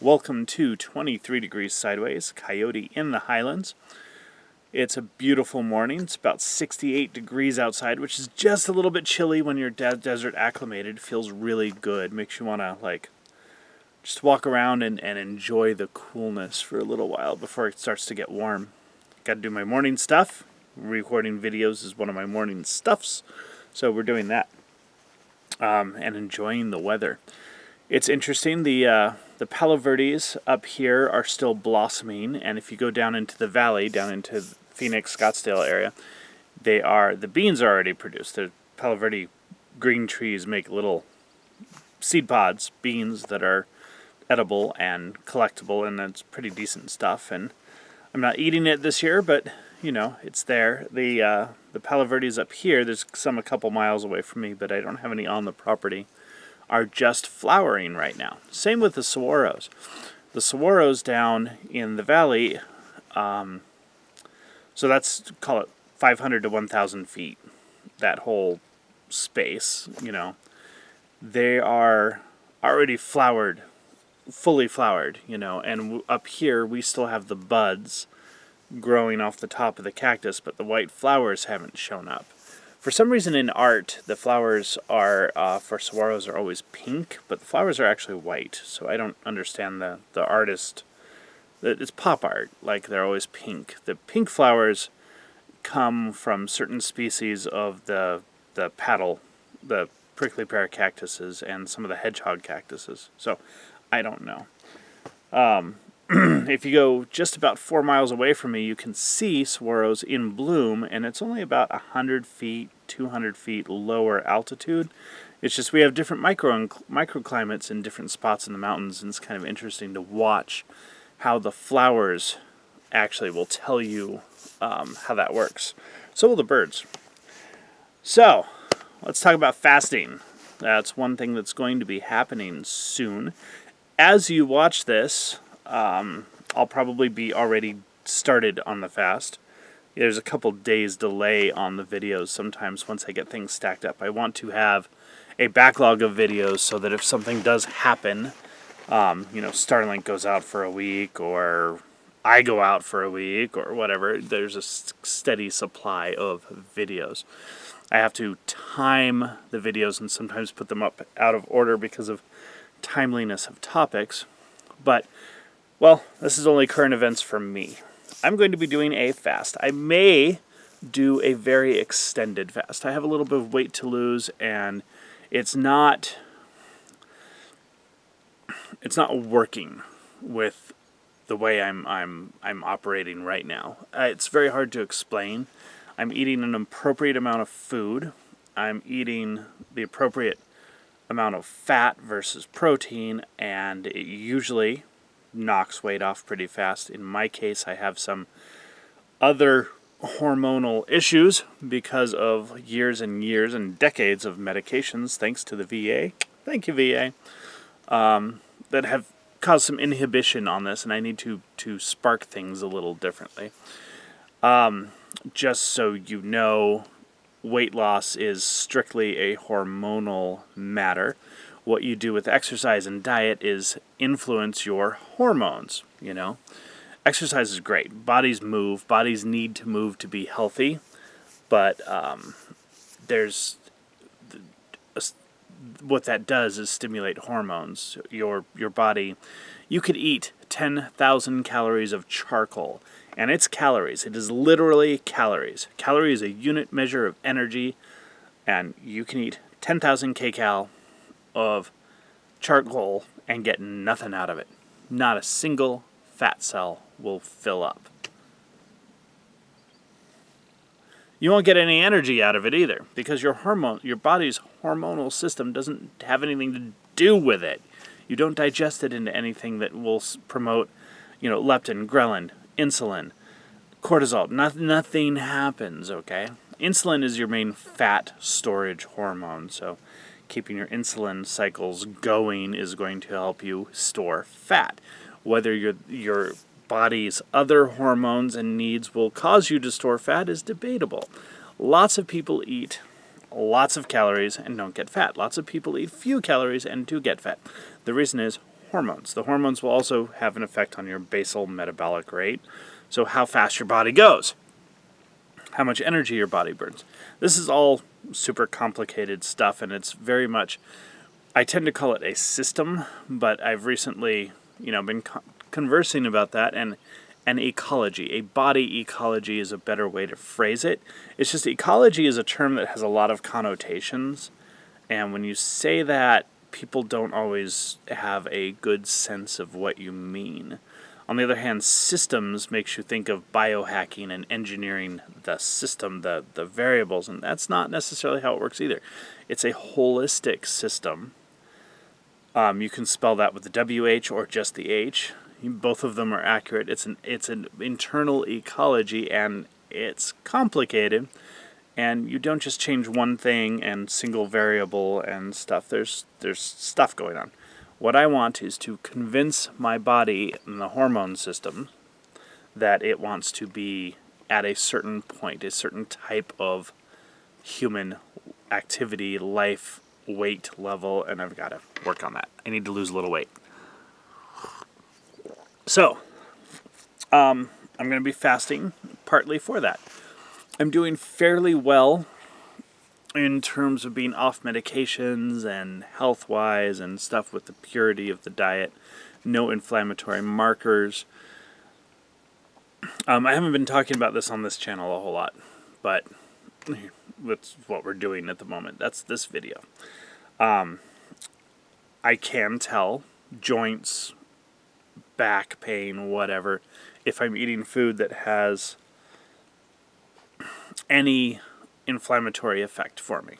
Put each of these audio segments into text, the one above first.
Welcome to 23 Degrees Sideways, Coyote in the Highlands. It's a beautiful morning. It's about 68 degrees outside, which is just a little bit chilly when you're desert acclimated. Feels really good. Makes you want to just walk around and enjoy the coolness for a little while before it starts to get warm. Got to do my morning stuff. Recording videos is one of my morning stuffs, so we're doing that and enjoying the weather. It's interesting, the Palo Verdes up here are still blossoming, and if you go down into the valley, down into the Phoenix, Scottsdale area, the beans are already produced. The Palo Verde green trees make little seed pods, beans that are edible and collectible, and that's pretty decent stuff. And I'm not eating it this year, but you know, it's there. The Palo Verdes up here, there's some a couple miles away from me, but I don't have any on the property, are just flowering right now. Same with the saguaros. The saguaros down in the valley, so that's, call it 500 to 1,000 feet, that whole space, you know, they are already flowered, fully flowered, you know, and up here we still have the buds growing off the top of the cactus, but the white flowers haven't shown up. For some reason in art, the flowers are, for saguaros, are always pink, but the flowers are actually white. So I don't understand the artist. It's pop art, like they're always pink. The pink flowers come from certain species of the paddle, the prickly pear cactuses, and some of the hedgehog cactuses. So I don't know. If you go just about 4 miles away from me, you can see saguaros in bloom, and it's only about 100 feet, 200 feet lower altitude. It's just we have different microclimates in different spots in the mountains, and it's kind of interesting to watch how the flowers actually will tell you how that works. So will the birds. So, let's talk about fasting. That's one thing that's going to be happening soon. As you watch this, I'll probably be already started on the fast. There's a couple days delay on the videos sometimes once I get things stacked up. I want to have a backlog of videos so that if something does happen, you know, Starlink goes out for a week or I go out for a week or whatever, there's a steady supply of videos. I have to time the videos and sometimes put them up out of order because of timeliness of topics, but well, this is only current events for me. I'm going to be doing a fast. I may do a very extended fast. I have a little bit of weight to lose, and it's not working with the way I'm operating right now. It's very hard to explain. I'm eating an appropriate amount of food. I'm eating the appropriate amount of fat versus protein, and it usually knocks weight off pretty fast. In my case, I have some other hormonal issues because of years and years and decades of medications, thanks to the VA. Thank you, VA. That have caused some inhibition on this, and I need to spark things a little differently. Just so you know, weight loss is strictly a hormonal matter. What you do with exercise and diet is influence your hormones, you know. Exercise is great. Bodies move. Bodies need to move to be healthy. But what that does is stimulate hormones. Your body, you could eat 10,000 calories of charcoal, and it's calories. It is literally calories. Calorie is a unit measure of energy, and you can eat 10,000 kcal of charcoal and get nothing out of it. Not a single fat cell will fill up. You won't get any energy out of it either, because your body's hormonal system doesn't have anything to do with it. You don't digest it into anything that will promote, you know, leptin, ghrelin, insulin, cortisol. Nothing happens, okay? Insulin is your main fat storage hormone, so keeping your insulin cycles going is going to help you store fat. Whether your body's other hormones and needs will cause you to store fat is debatable. Lots of people eat lots of calories and don't get fat. Lots of people eat few calories and do get fat. The reason is hormones. The hormones will also have an effect on your basal metabolic rate, so how fast your body goes, how much energy your body burns. This is all super complicated stuff, and it's very much, I tend to call it a system, but I've recently, been conversing about that, and an ecology. A body ecology is a better way to phrase it. It's just ecology is a term that has a lot of connotations, and when you say that, people don't always have a good sense of what you mean. On the other hand, systems makes you think of biohacking and engineering the system, the variables, and that's not necessarily how it works either. It's a holistic system. You can spell that with the WH or just the H. Both of them are accurate. It's an internal ecology, and it's complicated. And you don't just change one thing and single variable and stuff. There's stuff going on. What I want is to convince my body and the hormone system that it wants to be at a certain point, a certain type of human activity, life, weight level, and I've got to work on that. I need to lose a little weight. So, I'm going to be fasting partly for that. I'm doing fairly well in terms of being off medications and health-wise and stuff with the purity of the diet, no inflammatory markers. I haven't been talking about this on this channel a whole lot, but that's what we're doing at the moment. That's this video. I can tell joints, back pain, whatever, if I'm eating food that has any inflammatory effect for me.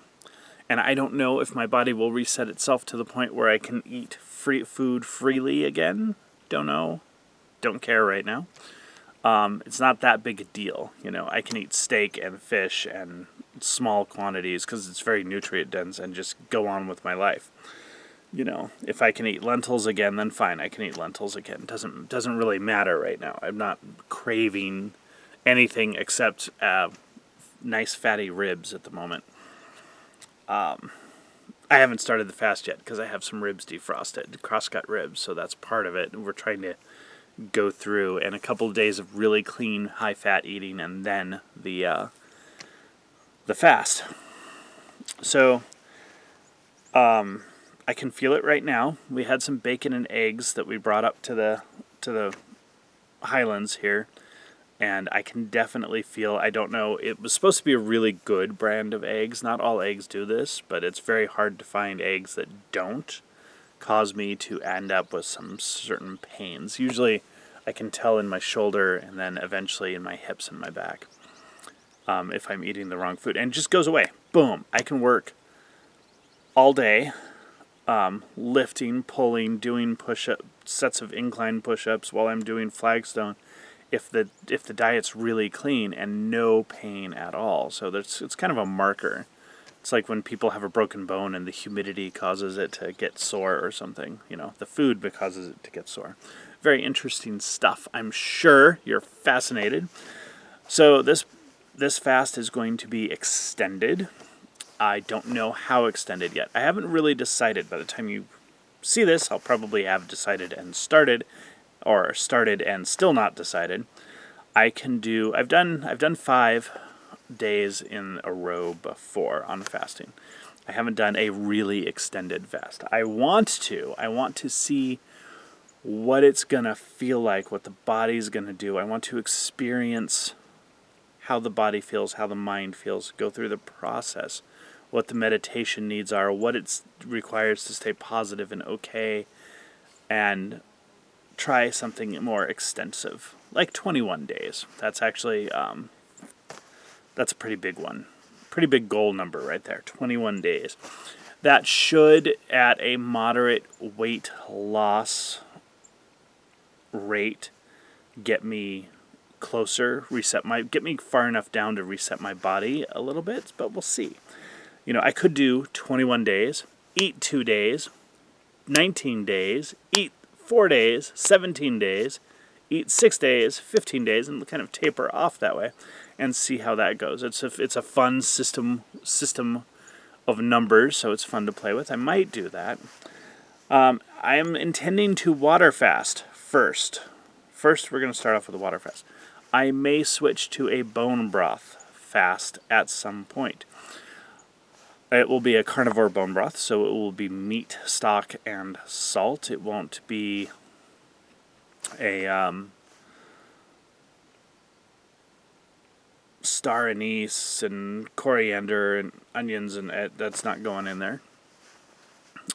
And I don't know if my body will reset itself to the point where I can eat food freely again. Don't know. Don't care right now. It's not that big a deal. I can eat steak and fish and small quantities because it's very nutrient dense and just go on with my life. If I can eat lentils again, then fine, I can eat lentils again. Doesn't really matter right now. I'm not craving anything except nice fatty ribs at the moment. I haven't started the fast yet because I have some ribs defrosted, cross-cut ribs, so that's part of it. We're trying to go through, and a couple of days of really clean, high-fat eating, and then the fast. So, I can feel it right now. We had some bacon and eggs that we brought up to the Highlands here, and I can definitely feel, I don't know, it was supposed to be a really good brand of eggs. Not all eggs do this, but it's very hard to find eggs that don't cause me to end up with some certain pains. Usually I can tell in my shoulder and then eventually in my hips and my back if I'm eating the wrong food. And it just goes away. Boom. I can work all day. Lifting, pulling, doing push-up, sets of incline push-ups while I'm doing flagstone, if the diet's really clean and no pain at all. So it's kind of a marker. It's like when people have a broken bone and the humidity causes it to get sore or something. The food causes it to get sore. Very interesting stuff. I'm sure you're fascinated. So this fast is going to be extended. I don't know how extended yet. I haven't really decided. By the time you see this, I'll probably have decided and started, or started and still not decided. I've done 5 days in a row before on fasting. I haven't done a really extended fast. I want to see what it's going to feel like, what the body's going to do. I want to experience how the body feels, how the mind feels, go through the process, what the meditation needs are, what it requires to stay positive and okay, and try something more extensive, like 21 days. That's actually, that's a pretty big one. Pretty big goal number right there, 21 days. That should, at a moderate weight loss rate, get me closer, get me far enough down to reset my body a little bit, but we'll see. I could do 21 days, eat 2 days, 19 days, eat 4 days, 17 days, eat 6 days, 15 days, and kind of taper off that way and see how that goes. It's a fun system of numbers, so it's fun to play with. I might do that. I am intending to water fast first. First, we're going to start off with a water fast. I may switch to a bone broth fast at some point. It will be a carnivore bone broth, so it will be meat, stock, and salt. It won't be a star anise and coriander and onions, and that's not going in there.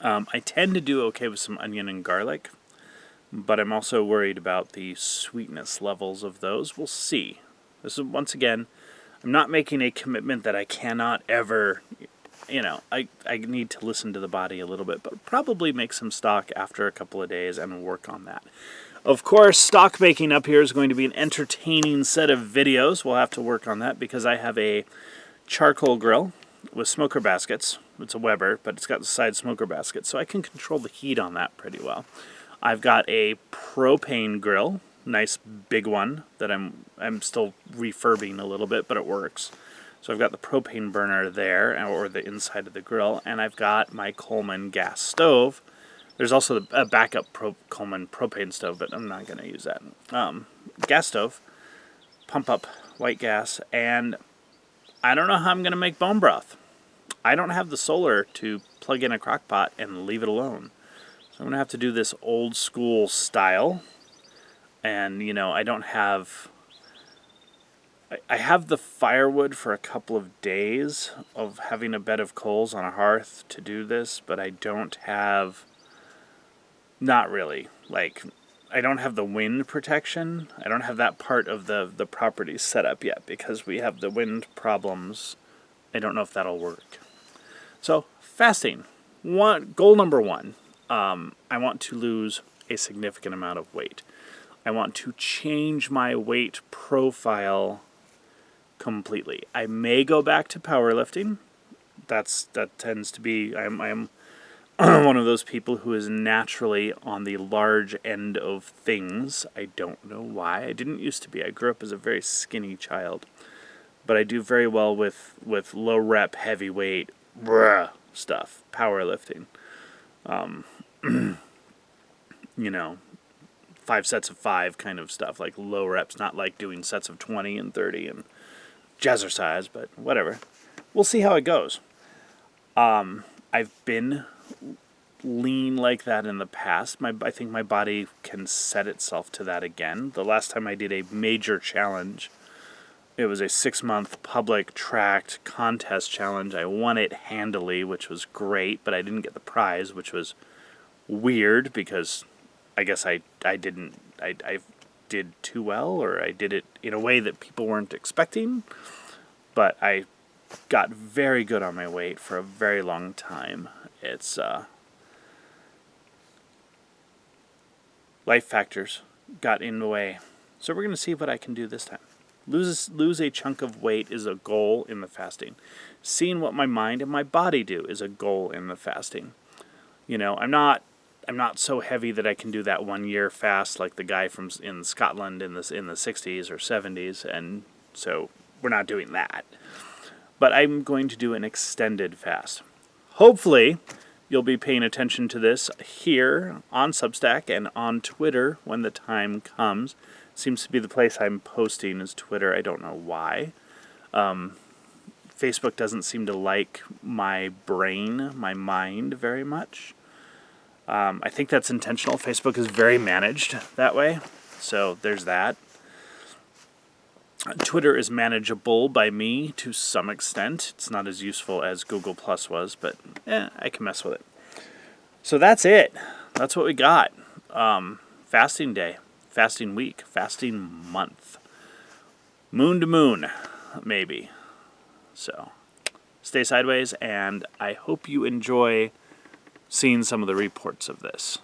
I tend to do okay with some onion and garlic, but I'm also worried about the sweetness levels of those. We'll see. This is, once again, I'm not making a commitment that I cannot ever, I need to listen to the body a little bit, but probably make some stock after a couple of days and work on that. Of course, stock making up here is going to be an entertaining set of videos. We'll have to work on that because I have a charcoal grill with smoker baskets. It's a Weber, but it's got the side smoker baskets, so I can control the heat on that pretty well. I've got a propane grill, nice big one that I'm still refurbing a little bit, but it works. So I've got the propane burner there, or the inside of the grill, and I've got my Coleman gas stove. There's also a backup Coleman propane stove, but I'm not going to use that. Gas stove, pump up white gas, and I don't know how I'm going to make bone broth. I don't have the solar to plug in a crock pot and leave it alone. So I'm going to have to do this old school style. And, I don't have... I have the firewood for a couple of days of having a bed of coals on a hearth to do this, but I don't have... Not really. I don't have the wind protection. I don't have that part of the property set up yet because we have the wind problems. I don't know if that'll work. So, fasting. Goal number 1. I want to lose a significant amount of weight. I want to change my weight profile completely. I may go back to powerlifting. That tends to be... I'm one of those people who is naturally on the large end of things. I don't know why. I didn't used to be. I grew up as a very skinny child. But I do very well with low rep, heavyweight stuff, powerlifting. 5 sets of 5 kind of stuff, like low reps, not like doing sets of 20 and 30 and jazzercise, but whatever. We'll see how it goes. I've been lean like that in the past. I think my body can set itself to that again. The last time I did a major challenge, it was a 6-month public tracked contest challenge. I won it handily, which was great, but I didn't get the prize, which was weird because I guess I did too well, or I did it in a way that people weren't expecting. But I got very good on my weight for a very long time. It's life factors got in the way. So we're going to see what I can do this time. Lose a chunk of weight is a goal in the fasting. Seeing what my mind and my body do is a goal in the fasting. I'm not so heavy that I can do that 1 year fast like the guy in Scotland in the 60s or 70s, and so we're not doing that. But I'm going to do an extended fast. Hopefully, you'll be paying attention to this here on Substack and on Twitter when the time comes. Seems to be the place I'm posting is Twitter. I don't know why. Facebook doesn't seem to like my mind very much. I think that's intentional. Facebook is very managed that way. So there's that. Twitter is manageable by me to some extent. It's not as useful as Google Plus was, but I can mess with it. So that's it. That's what we got. Fasting day, fasting week, fasting month. Moon to moon, maybe. So stay sideways, and I hope you enjoy seeing some of the reports of this.